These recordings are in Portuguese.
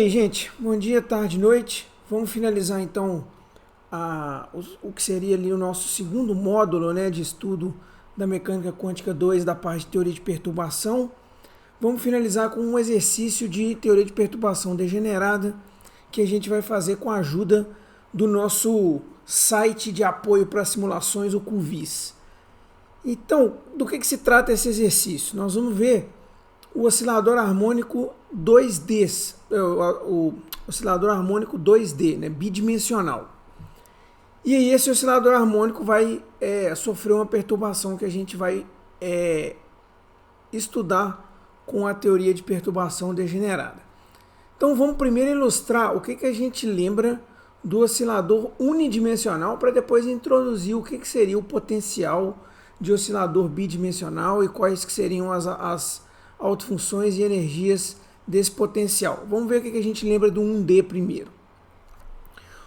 aí, gente? Bom dia, tarde, noite. Vamos finalizar então o que seria ali o nosso segundo módulo, né, de estudo da mecânica quântica 2 da parte de teoria de perturbação. Vamos finalizar com um exercício de teoria de perturbação degenerada que a gente vai fazer com a ajuda do nosso site de apoio para simulações, o QVIS. Então, do que se trata esse exercício? Nós vamos ver o oscilador harmônico 2D, o oscilador harmônico 2D, né, bidimensional. E aí esse oscilador harmônico vai sofrer uma perturbação que a gente vai estudar com a teoria de perturbação degenerada. Então vamos primeiro ilustrar o que a gente lembra do oscilador unidimensional para depois introduzir o que seria o potencial de oscilador bidimensional e quais que seriam as autofunções e energias desse potencial. Vamos ver o que a gente lembra do 1D primeiro.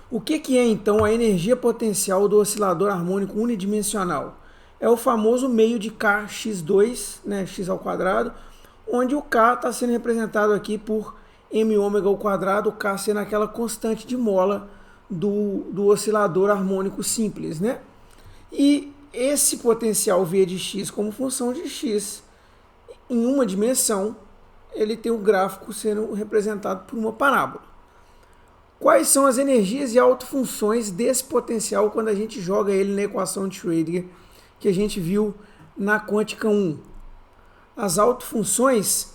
O que é então a energia potencial do oscilador harmônico unidimensional? É o famoso meio de kx2, né, x ao quadrado, onde o k está sendo representado aqui por m ômega ao quadrado, o k sendo aquela constante de mola do oscilador harmônico simples, né? E esse potencial V de x como função de x em uma dimensão, ele tem o gráfico sendo representado por uma parábola. Quais são as energias e autofunções desse potencial quando a gente joga ele na equação de Schrödinger que a gente viu na quântica 1? As autofunções,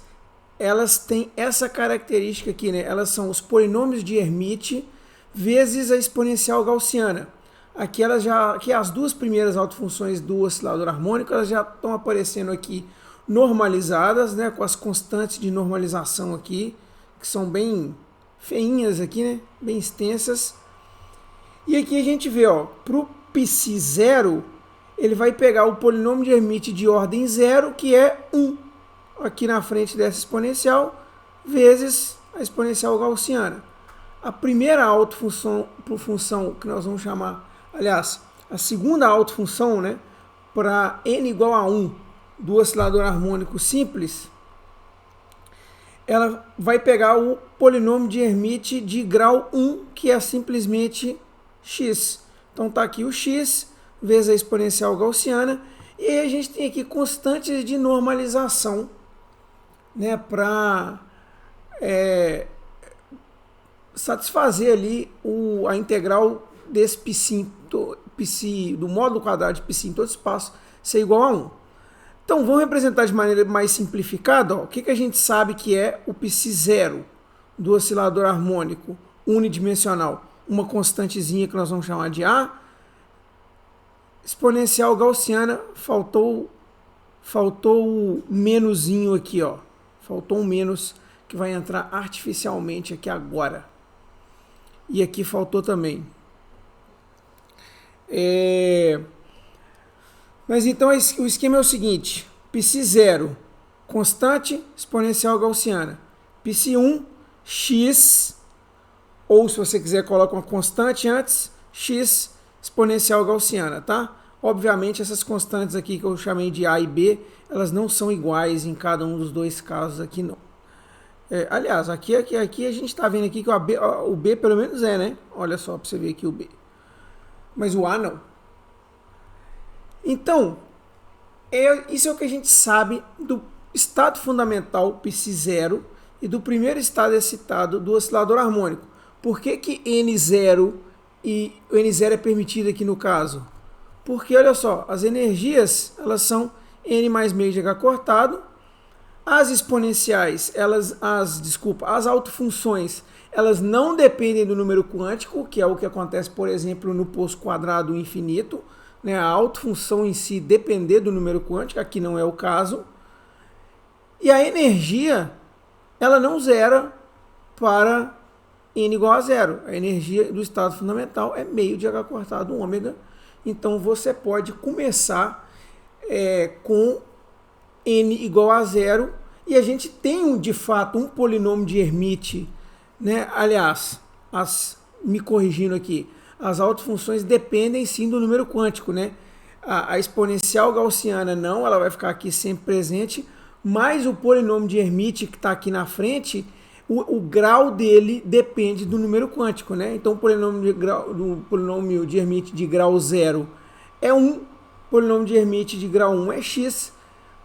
elas têm essa característica aqui, né? Elas são os polinômios de Hermite vezes a exponencial gaussiana. Aqui as duas primeiras autofunções do oscilador harmônico, elas já estão aparecendo aqui normalizadas, né, com as constantes de normalização aqui, que são bem feinhas aqui, né, bem extensas. E aqui a gente vê, ó, para o π0, ele vai pegar o polinômio de Hermite de ordem 0, que é 1, aqui na frente dessa exponencial, vezes a exponencial gaussiana. A primeira autofunção, função que nós vamos chamar, aliás, a segunda autofunção, né, para n igual a 1 do oscilador harmônico simples, ela vai pegar o polinômio de Hermite de grau 1, que é simplesmente x. Então está aqui o x vezes a exponencial gaussiana, e aí a gente tem aqui constantes de normalização, né, para satisfazer ali a integral desse π do módulo quadrado de π em todo espaço ser igual a 1. Então, vamos representar de maneira mais simplificada, ó, o que a gente sabe que é o π0 do oscilador harmônico unidimensional. Uma constantezinha que nós vamos chamar de A. Exponencial gaussiana, faltou o menuzinho aqui, ó. Faltou um menos que vai entrar artificialmente aqui agora. E aqui faltou também. Mas então o esquema é o seguinte: π0, constante exponencial gaussiana. π1, x, ou se você quiser coloca uma constante antes, x exponencial gaussiana, tá? Obviamente essas constantes aqui que eu chamei de A e B, elas não são iguais em cada um dos dois casos aqui não. Aliás, aqui a gente está vendo aqui que o B pelo menos né? Olha só para você ver aqui o B. Mas o A não. Então, isso é o que a gente sabe do estado fundamental π0 e do primeiro estado excitado do oscilador harmônico. Por que N0 e o N0 é permitido aqui no caso? Porque, olha só, as energias, elas são N mais meio de H cortado, as exponenciais, as autofunções, elas não dependem do número quântico, que é o que acontece, por exemplo, no poço quadrado infinito, né, a autofunção em si depender do número quântico, aqui não é o caso. E a energia, ela não zera para n igual a zero. A energia do estado fundamental é meio de H cortado ômega. Então você pode começar com n igual a zero. E a gente tem de fato um polinômio de Hermite, né? Aliás, me corrigindo aqui, as autofunções dependem sim do número quântico, né? A exponencial gaussiana não, ela vai ficar aqui sempre presente, mas o polinômio de Hermite que está aqui na frente o grau dele depende do número quântico, né? Então, o polinômio de Hermite de grau 0 é 1, o polinômio de Hermite de grau 1 é x.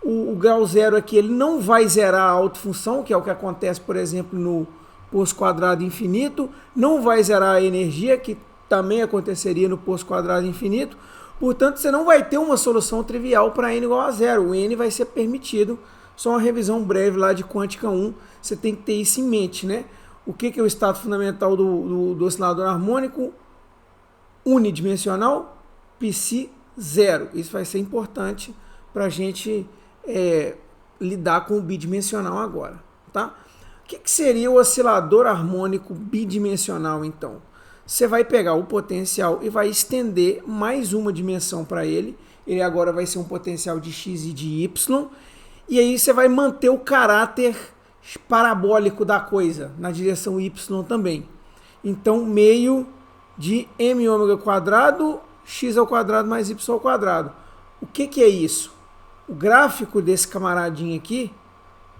O grau 0 aqui ele não vai zerar a autofunção, que é o que acontece, por exemplo, no poço quadrado infinito, não vai zerar a energia, que também aconteceria no poço quadrado infinito. Portanto, você não vai ter uma solução trivial para n igual a 0. O n vai ser permitido. Só uma revisão breve lá de quântica 1, você tem que ter isso em mente, né? O que é o estado fundamental do oscilador harmônico? Unidimensional, psi 0. Isso vai ser importante para a gente lidar com o bidimensional agora, tá? O que seria o oscilador harmônico bidimensional, então? Você vai pegar o potencial e vai estender mais uma dimensão para ele. Ele agora vai ser um potencial de x e de y. E aí você vai manter o caráter parabólico da coisa, na direção y também. Então, meio de m ômega quadrado, x ao quadrado mais y ao quadrado. O que é isso? O gráfico desse camaradinho aqui,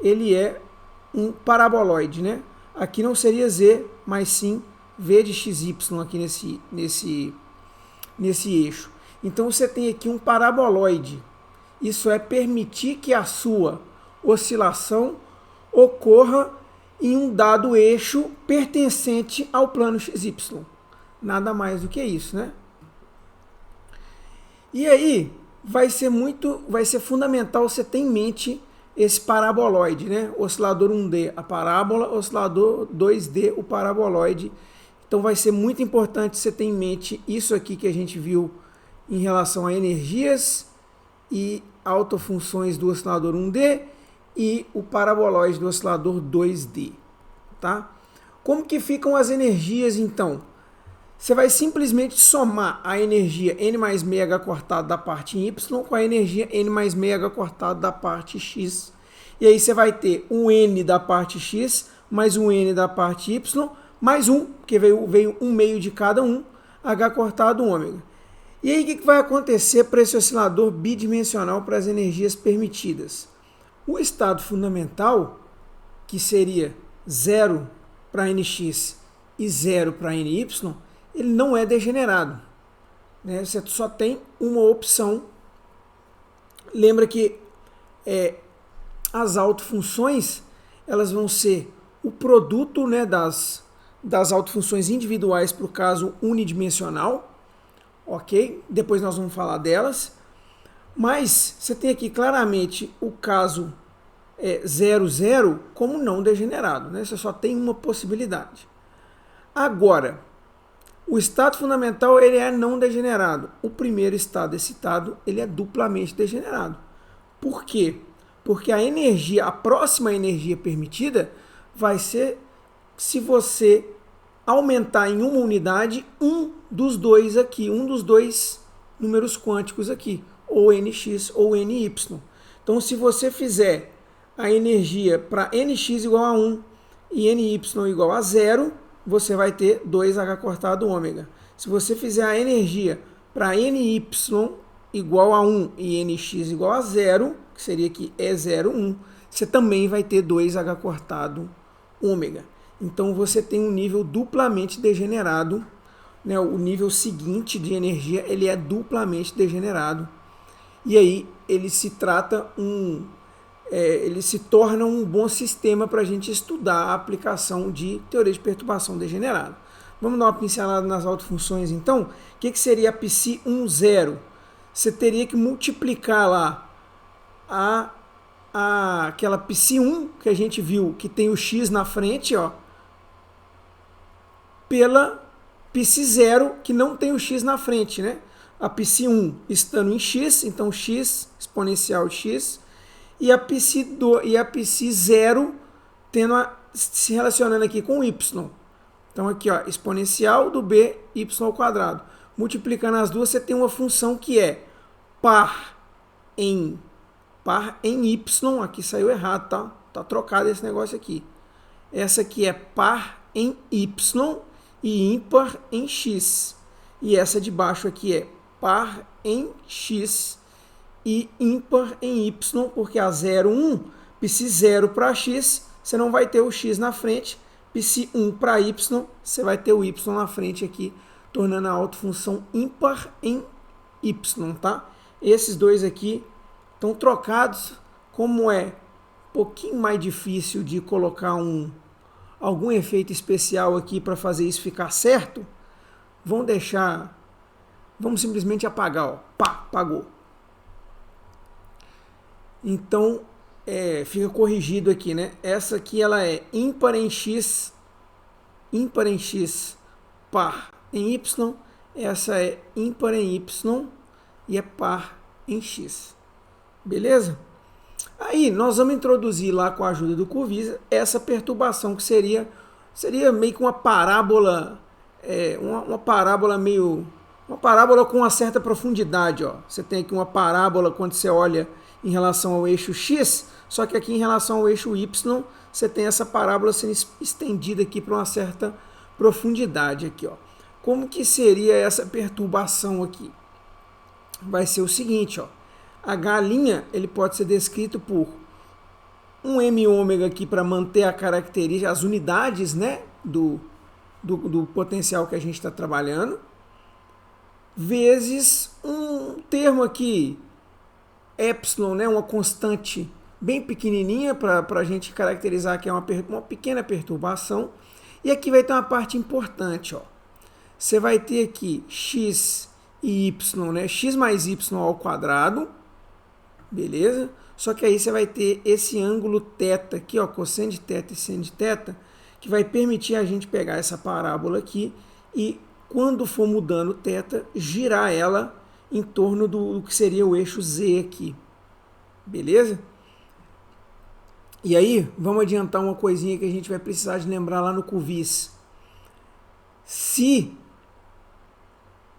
ele é um paraboloide, né? Aqui não seria z, mas sim v de xy aqui nesse eixo. Então você tem aqui um paraboloide. Isso é permitir que a sua oscilação ocorra em um dado eixo pertencente ao plano XY. Nada mais do que isso, né? E aí vai ser fundamental você ter em mente esse paraboloide, né? Oscilador 1D, a parábola, oscilador 2D, o paraboloide. Então vai ser muito importante você ter em mente isso aqui que a gente viu em relação a energias e autofunções do oscilador 1D e o paraboloide do oscilador 2D, tá? Como que ficam as energias, então? Você vai simplesmente somar a energia n mais meio h cortado da parte em y com a energia n mais meio h cortado da parte x. E aí você vai ter um n da parte x mais um n da parte y, mais um, porque veio um meio de cada um, h cortado ômega. E aí, o que vai acontecer para esse oscilador bidimensional para as energias permitidas? O estado fundamental, que seria 0 para nx e 0 para ny, ele não é degenerado, né? Você só tem uma opção. Lembra que as autofunções elas vão ser o produto, né, das autofunções individuais para o caso unidimensional. Ok? Depois nós vamos falar delas. Mas você tem aqui claramente o caso 0, 0 como não degenerado, né? Você só tem uma possibilidade. Agora, o estado fundamental ele é não degenerado. O primeiro estado excitado ele é duplamente degenerado. Por quê? Porque a próxima energia permitida vai ser se você aumentar em uma unidade um dos dois números quânticos aqui, ou nx ou ny. Então, se você fizer a energia para nx igual a 1 e ny igual a 0, você vai ter 2h cortado ômega. Se você fizer a energia para ny igual a 1 e nx igual a 0, que seria aqui E0, 1, você também vai ter 2h cortado ômega. Então você tem um nível duplamente degenerado, né? O nível seguinte de energia ele é duplamente degenerado. E aí ele se torna um bom sistema para a gente estudar a aplicação de teoria de perturbação degenerada. Vamos dar uma pincelada nas autofunções então. O que seria a psi 1, 0? Você teria que multiplicar lá aquela psi 1 que a gente viu, que tem o x na frente, ó, pela psi 0, que não tem o x na frente, né? A psi 1 estando em x, então x exponencial de x, e a psi 0 se relacionando aqui com y. Então aqui, ó, exponencial do b y ao quadrado. Multiplicando as duas, você tem uma função que é par em y, aqui saiu errado, tá? Tá trocado esse negócio aqui. Essa aqui é par em y e ímpar em x. E essa de baixo aqui é par em x e ímpar em y, porque a 0, 1, psi 0 para x você não vai ter o x na frente. Psi1 para y, você vai ter o y na frente aqui, tornando a autofunção ímpar em y, tá? Esses dois aqui estão trocados. Como é um pouquinho mais difícil de colocar algum efeito especial aqui para fazer isso ficar certo, vamos simplesmente apagar, ó. Pá, apagou. Então, fica corrigido aqui, né? Essa aqui ela é ímpar em x par em y. Essa é ímpar em y e é par em x. Beleza? Aí nós vamos introduzir lá com a ajuda do QVIS essa perturbação que seria meio que uma parábola, uma parábola com uma certa profundidade, ó. Você tem aqui uma parábola quando você olha em relação ao eixo x, só que aqui em relação ao eixo y, você tem essa parábola sendo estendida aqui para uma certa profundidade aqui, ó. Como que seria essa perturbação aqui? Vai ser o seguinte, ó. H' ele pode ser descrito por um m⍵ aqui para manter a característica, as unidades, né, do potencial que a gente está trabalhando, vezes um termo aqui, epsilon, né, uma constante bem pequenininha para a gente caracterizar que é uma pequena perturbação. E aqui vai ter uma parte importante, ó. Você vai ter aqui x e y, né, x mais y ao quadrado, beleza? Só que aí você vai ter esse ângulo θ aqui, ó, cosseno de θ e seno de θ, que vai permitir a gente pegar essa parábola aqui e, quando for mudando θ, girar ela em torno do que seria o eixo z aqui, beleza? E aí, vamos adiantar uma coisinha que a gente vai precisar de lembrar lá no QVIS. Se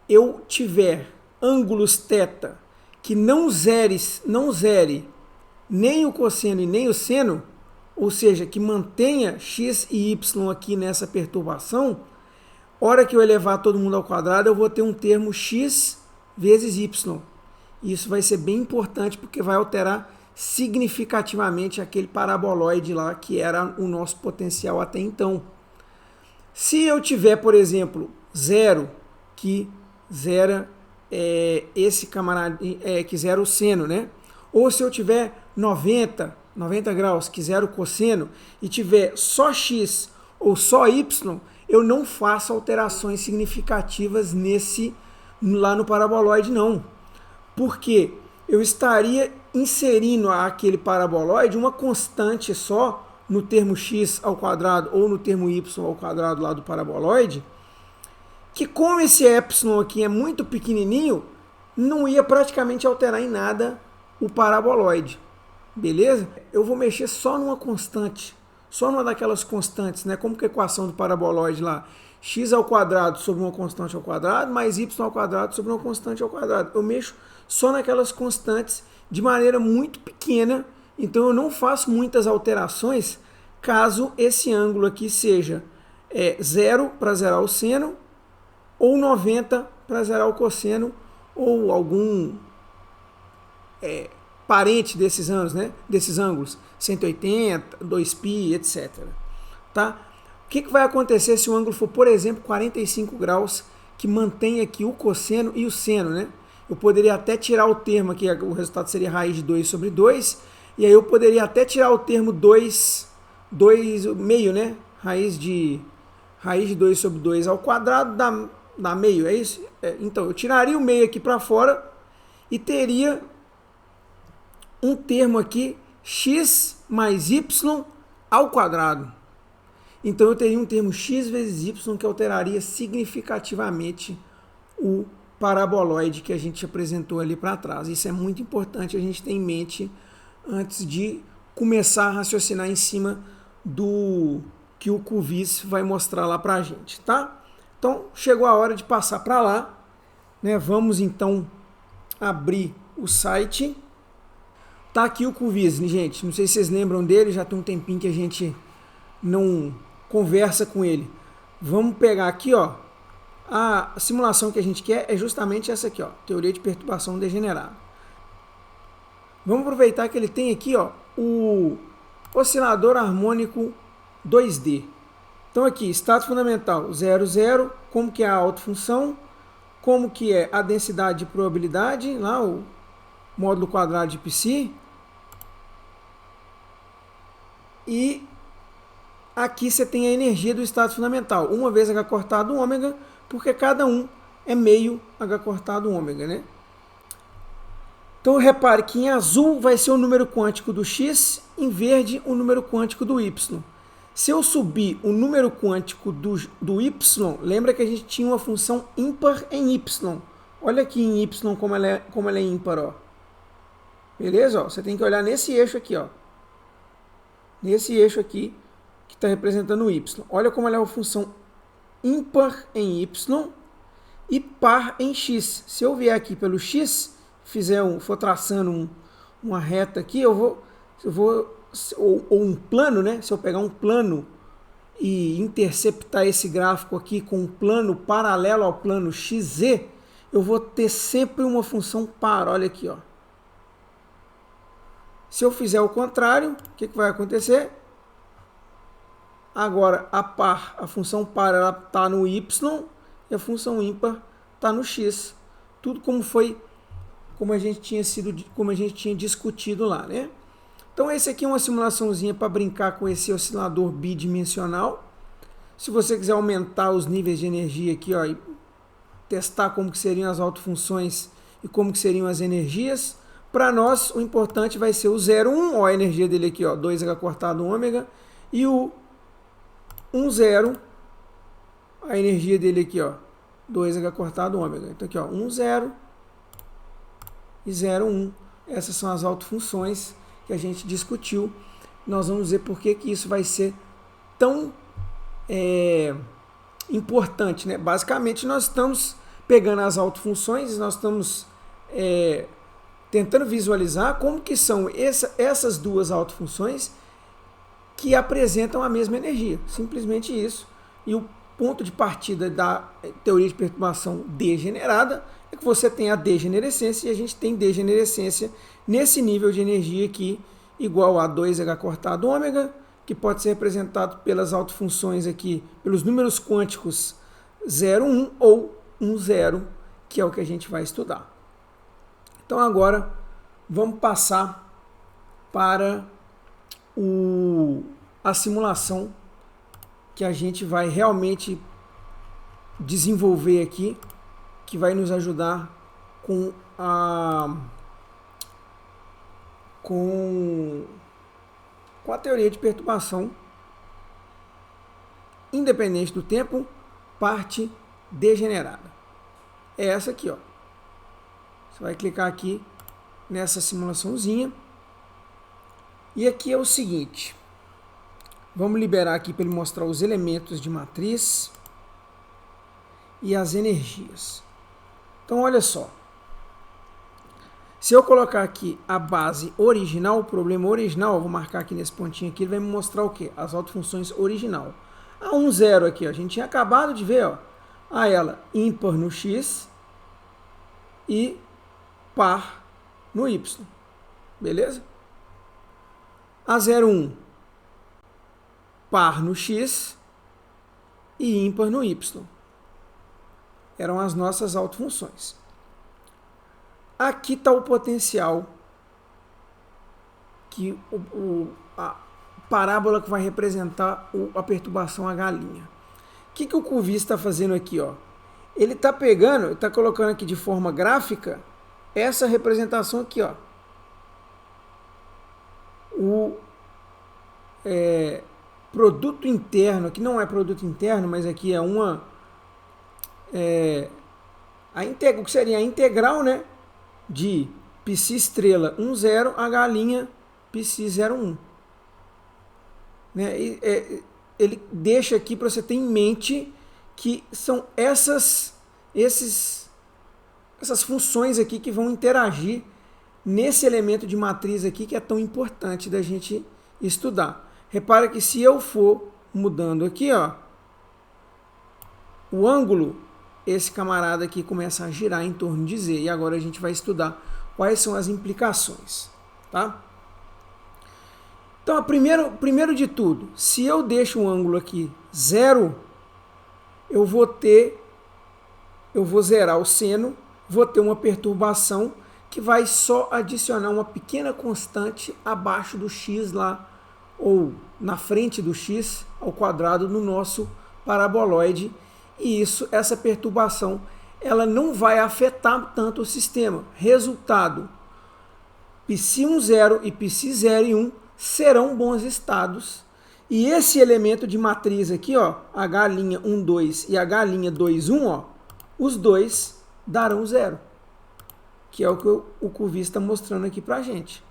eu tiver ângulos θ que não zere nem o cosseno e nem o seno, ou seja, que mantenha x e y aqui nessa perturbação, hora que eu elevar todo mundo ao quadrado, eu vou ter um termo x vezes y. Isso vai ser bem importante porque vai alterar significativamente aquele paraboloide lá que era o nosso potencial até então. Se eu tiver, por exemplo, 0, que zera esse camarada, que zera o seno, né? Ou se eu tiver 90 graus, que zera o cosseno, e tiver só x ou só y, eu não faço alterações significativas lá no paraboloide, não. Porque eu estaria inserindo aquele paraboloide uma constante só no termo x ao quadrado ou no termo y ao quadrado lá do paraboloide, que como esse epsilon aqui é muito pequenininho, não ia praticamente alterar em nada o paraboloide, beleza? Eu vou mexer só numa constante, só numa daquelas constantes, né? Como que a equação do paraboloide lá, x ao quadrado sobre uma constante ao quadrado, mais y ao quadrado sobre uma constante ao quadrado. Eu mexo só naquelas constantes de maneira muito pequena, então eu não faço muitas alterações caso esse ângulo aqui seja 0 para zerar o seno, ou 90 para zerar o cosseno, ou algum parente desses ângulos, 180, 2π, etc. Tá? O que vai acontecer se o ângulo for, por exemplo, 45 graus, que mantém aqui o cosseno e o seno, né? Eu poderia até tirar o termo aqui, o resultado seria raiz de 2 sobre 2, e aí eu poderia até tirar o termo 2 meio, né? Raiz de 2 sobre 2 ao quadrado dá meio, é isso? Então, eu tiraria o meio aqui para fora e teria um termo aqui, x mais y ao quadrado. Então, eu teria um termo x vezes y que alteraria significativamente o paraboloide que a gente apresentou ali para trás. Isso é muito importante a gente ter em mente antes de começar a raciocinar em cima do que o QVIS vai mostrar lá para a gente, tá? Então, chegou a hora de passar para lá, né? Vamos, então, abrir o site. Tá aqui o QVIS, gente. Não sei se vocês lembram dele, já tem um tempinho que a gente não conversa com ele. Vamos pegar aqui, ó. A simulação que a gente quer é justamente essa aqui, ó. Teoria de perturbação degenerada. Vamos aproveitar que ele tem aqui, ó, oscilador harmônico 2D. Então aqui, estado fundamental 0, 0, como que é a autofunção, como que é a densidade de probabilidade, lá o módulo quadrado de Psi. E aqui você tem a energia do estado fundamental, 1 vezes H cortado ômega, porque cada um é meio H cortado ômega, né? Então repare que em azul vai ser o número quântico do X, em verde o número quântico do Y. Se eu subir o número quântico do Y, lembra que a gente tinha uma função ímpar em Y. Olha aqui em Y como ela é ímpar, ó. Beleza? Ó, você tem que olhar nesse eixo aqui, ó. Nesse eixo aqui, que está representando o Y. Olha como ela é uma função ímpar em Y e par em X. Se eu vier aqui pelo X, for traçando uma reta aqui, ou um plano, né? Se eu pegar um plano e interceptar esse gráfico aqui com um plano paralelo ao plano XZ, eu vou ter sempre uma função par. Olha aqui, ó. Se eu fizer o contrário, o que vai acontecer? Agora, a função par está no Y e a função ímpar está no X. Tudo como a gente tinha discutido lá, né? Então, esse aqui é uma simulaçãozinha para brincar com esse oscilador bidimensional. Se você quiser aumentar os níveis de energia aqui, ó, e testar como que seriam as autofunções e como que seriam as energias, para nós o importante vai ser o 0, 1, ó, a energia dele aqui, ó, 2H cortado ômega, e o 1, 0, a energia dele aqui, ó, 2H cortado ômega. Então aqui, ó, 1, 0 e 0, 1. Essas são as autofunções que a gente discutiu. Nós vamos ver por que isso vai ser tão importante, né? Basicamente, nós estamos pegando as autofunções e nós estamos tentando visualizar como que são essas duas autofunções que apresentam a mesma energia. Simplesmente isso. E o ponto de partida da teoria de perturbação degenerada é que você tem a degenerescência e a gente tem degenerescência nesse nível de energia aqui, igual a 2H cortado ômega, que pode ser representado pelas autofunções aqui, pelos números quânticos 0, 1 ou 1, 0, que é o que a gente vai estudar. Então agora vamos passar para a simulação que a gente vai realmente desenvolver aqui, que vai nos ajudar com a teoria de perturbação independente do tempo, parte degenerada. É essa aqui, ó. Você vai clicar aqui nessa simulaçãozinha. E aqui é o seguinte. Vamos liberar aqui para ele mostrar os elementos de matriz e as energias. Então, olha só. Se eu colocar aqui a base original, o problema original, eu vou marcar aqui nesse pontinho aqui, ele vai me mostrar o quê? As autofunções original. A 1, 0 aqui, ó, a gente tinha acabado de ver, ó, a ela ímpar no X e par no Y. Beleza? A 0, 1, par no X e ímpar no Y. Eram as nossas autofunções. Aqui está o potencial, que a parábola que vai representar a perturbação H'. O que o Cuvier está fazendo aqui? Ó? Ele está pegando, está colocando aqui de forma gráfica essa representação aqui. Ó. O produto interno, que não é produto interno, mas aqui é o que seria a integral, né? De Psi estrela 1, 0, H' Psi 0, 1. Né? Ele deixa aqui para você ter em mente que são essas funções aqui que vão interagir nesse elemento de matriz aqui que é tão importante da gente estudar. Repara que se eu for mudando aqui, ó, o ângulo, esse camarada aqui começa a girar em torno de Z. E agora a gente vai estudar quais são as implicações. Tá? Então, primeiro de tudo, se eu deixo um ângulo aqui 0, eu vou zerar o seno, vou ter uma perturbação que vai só adicionar uma pequena constante abaixo do x lá, ou na frente do x ao quadrado no nosso paraboloide, e essa perturbação, ela não vai afetar tanto o sistema. Resultado, Ψ10 e Ψ0 serão bons estados, e esse elemento de matriz aqui, ó, H'12 e H'21, ó, os dois darão 0, que é o que o Cuvier está mostrando aqui para a gente.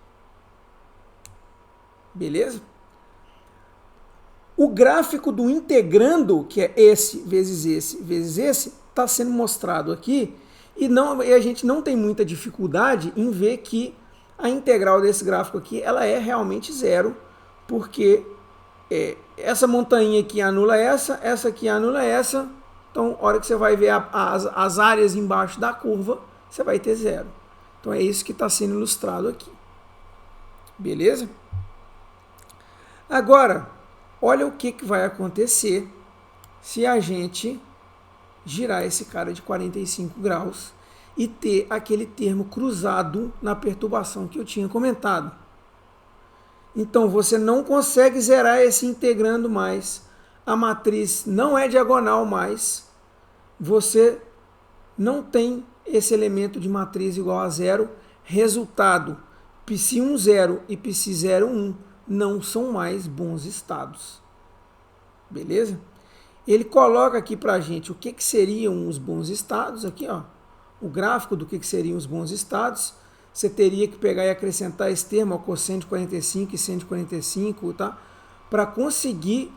Beleza? O gráfico do integrando, que é esse vezes esse, está sendo mostrado aqui, e a gente não tem muita dificuldade em ver que a integral desse gráfico aqui, ela é realmente 0, porque essa montanha aqui anula essa aqui anula essa, então a hora que você vai ver as áreas embaixo da curva, você vai ter 0. Então é isso que está sendo ilustrado aqui. Beleza? Agora, olha o que vai acontecer se a gente girar esse cara de 45 graus e ter aquele termo cruzado na perturbação que eu tinha comentado. Então, você não consegue zerar esse integrando mais. A matriz não é diagonal mais. Você não tem esse elemento de matriz igual a 0. Resultado, Ψ10 e Ψ01 não são mais bons estados. Beleza? Ele coloca aqui para a gente o que seriam os bons estados. Aqui, ó, o gráfico do que seriam os bons estados. Você teria que pegar e acrescentar esse termo, ó, cosseno de 45 e seno de 45, tá? Para conseguir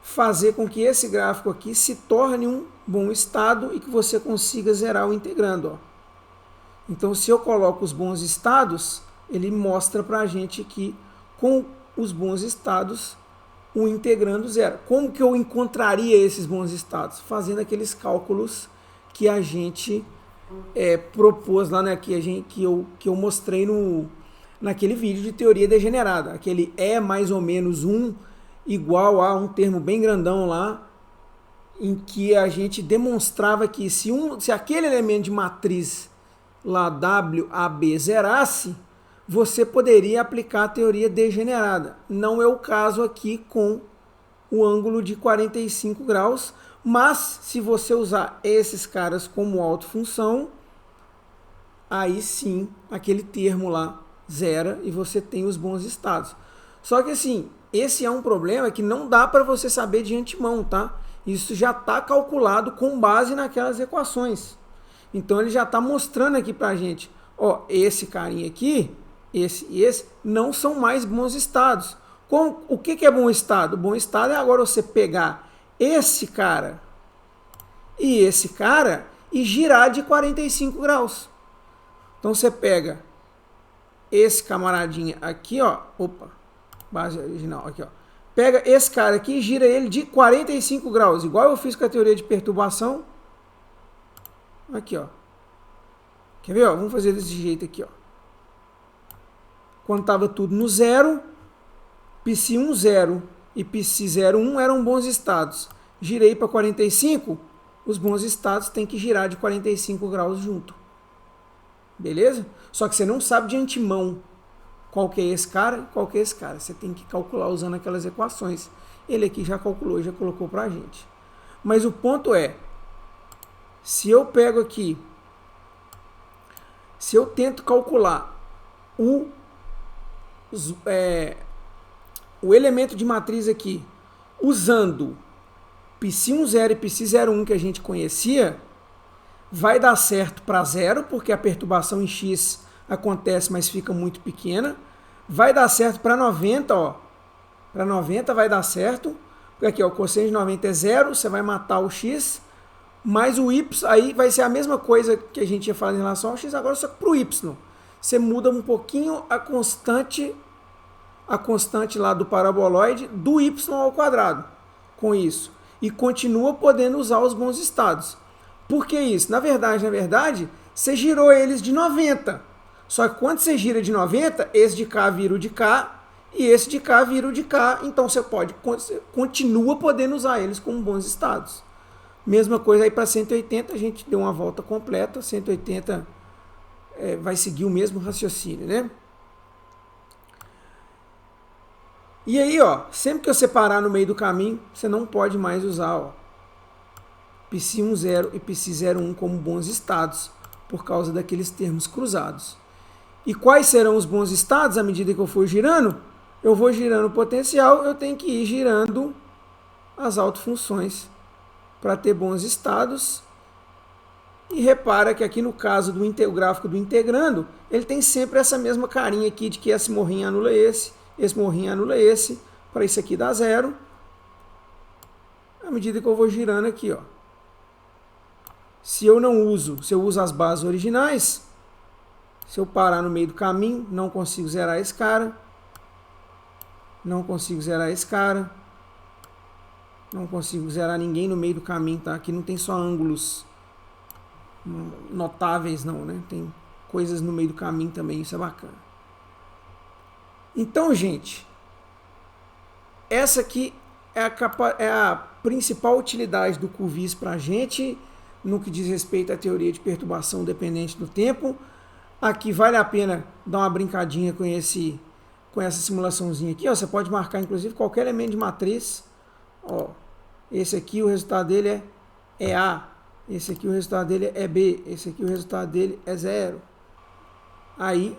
fazer com que esse gráfico aqui se torne um bom estado e que você consiga zerar o integrando. Ó. Então, se eu coloco os bons estados, ele mostra para a gente que com os bons estados, o integrando zero. Como que eu encontraria esses bons estados? Fazendo aqueles cálculos que a gente propôs lá, né, que eu mostrei naquele vídeo de teoria degenerada. Aquele mais ou menos 1 igual a um termo bem grandão lá, em que a gente demonstrava que se aquele elemento de matriz lá WAB zerasse, você poderia aplicar a teoria degenerada. Não é o caso aqui com o ângulo de 45 graus, mas se você usar esses caras como autofunção, aí sim, aquele termo lá zera e você tem os bons estados. Só que assim, esse é um problema que não dá para você saber de antemão, tá? Isso já está calculado com base naquelas equações. Então ele já está mostrando aqui para a gente, ó, esse carinha aqui, esse e esse, não são mais bons estados. O que é bom estado? Bom estado é agora você pegar esse cara e esse cara e girar de 45 graus. Então você pega esse camaradinha aqui, ó, base original, aqui, ó. Pega esse cara aqui e gira ele de 45 graus, igual eu fiz com a teoria de perturbação. Aqui, ó. Quer ver, ó? Vamos fazer desse jeito aqui, ó. Quando estava tudo no zero, Ψ10 e Ψ01 eram bons estados. Girei para 45, os bons estados têm que girar de 45 graus junto. Beleza? Só que você não sabe de antemão qual que é esse cara e qual que é esse cara. Você tem que calcular usando aquelas equações. Ele aqui já calculou, já colocou para a gente. Mas o ponto é, se eu pego aqui, se eu tento calcular o elemento de matriz aqui, usando Ψ10 e Ψ01 que a gente conhecia, vai dar certo para 0, porque a perturbação em X acontece, mas fica muito pequena. Vai dar certo para 90, ó. Para 90 vai dar certo, porque aqui, ó, o cosseno de 90 é 0, você vai matar o X, mas o Y, aí vai ser a mesma coisa que a gente ia falar em relação ao X, agora só que para o Y. Você muda um pouquinho a constante lá do paraboloide do y ao quadrado com isso. E continua podendo usar os bons estados. Por que isso? Na verdade, você girou eles de 90. Só que quando você gira de 90, esse de cá vira o de cá e esse de cá vira o de cá, então você continua podendo usar eles como bons estados. Mesma coisa aí para 180, a gente deu uma volta completa, 180 vai seguir o mesmo raciocínio, né? E aí, ó, sempre que você parar no meio do caminho, você não pode mais usar, ó, Psi10 e Psi01 como bons estados, por causa daqueles termos cruzados. E quais serão os bons estados à medida que eu for girando? Eu vou girando o potencial, eu tenho que ir girando as autofunções para ter bons estados. E repara que aqui no caso do gráfico do integrando, ele tem sempre essa mesma carinha aqui de que esse morrinho anula esse morrinho anula esse, para isso aqui dar zero, à medida que eu vou girando aqui, ó. Se eu uso as bases originais, se eu parar no meio do caminho, não consigo zerar esse cara, não consigo zerar esse cara, não consigo zerar ninguém no meio do caminho, tá? Aqui não tem só ângulos notáveis não, né? Tem coisas no meio do caminho também, isso é bacana. Então, gente, essa aqui é a principal utilidade do QVIS para a gente, no que diz respeito à teoria de perturbação dependente do tempo. Aqui vale a pena dar uma brincadinha com essa simulaçãozinha aqui, ó. Você pode marcar, inclusive, qualquer elemento de matriz. Ó, esse aqui, o resultado dele é A. Esse aqui, o resultado dele é B. Esse aqui, o resultado dele é 0. Aí,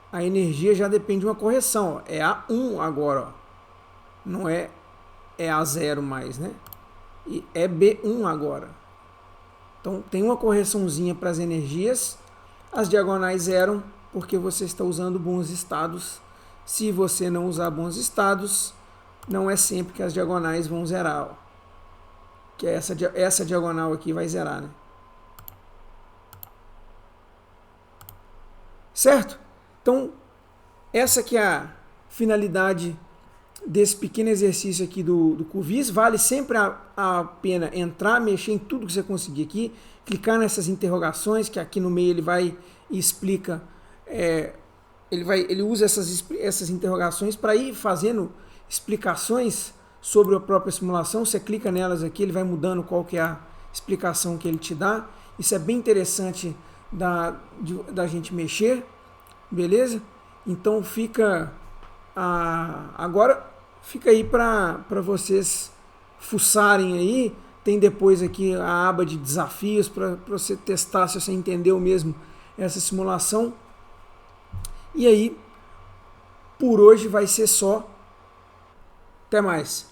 a energia já depende de uma correção. Ó. É A1 agora. Ó. Não é A0 mais, né? E é B1 agora. Então, tem uma correçãozinha para as energias. As diagonais zeram, porque você está usando bons estados. Se você não usar bons estados, não é sempre que as diagonais vão zerar. Ó. Que essa diagonal aqui vai zerar, né? Certo? Então, essa que é a finalidade desse pequeno exercício aqui do QVIS. Vale sempre a pena entrar, mexer em tudo que você conseguir aqui, clicar nessas interrogações, que aqui no meio ele vai e explica, ele usa essas interrogações para ir fazendo explicações sobre a própria simulação. Você clica nelas aqui, ele vai mudando qual que é a explicação que ele te dá. Isso é bem interessante da gente mexer, beleza? Então agora fica aí para vocês fuçarem aí. Tem depois aqui a aba de desafios para você testar se você entendeu mesmo essa simulação. E aí, por hoje vai ser só. Até mais.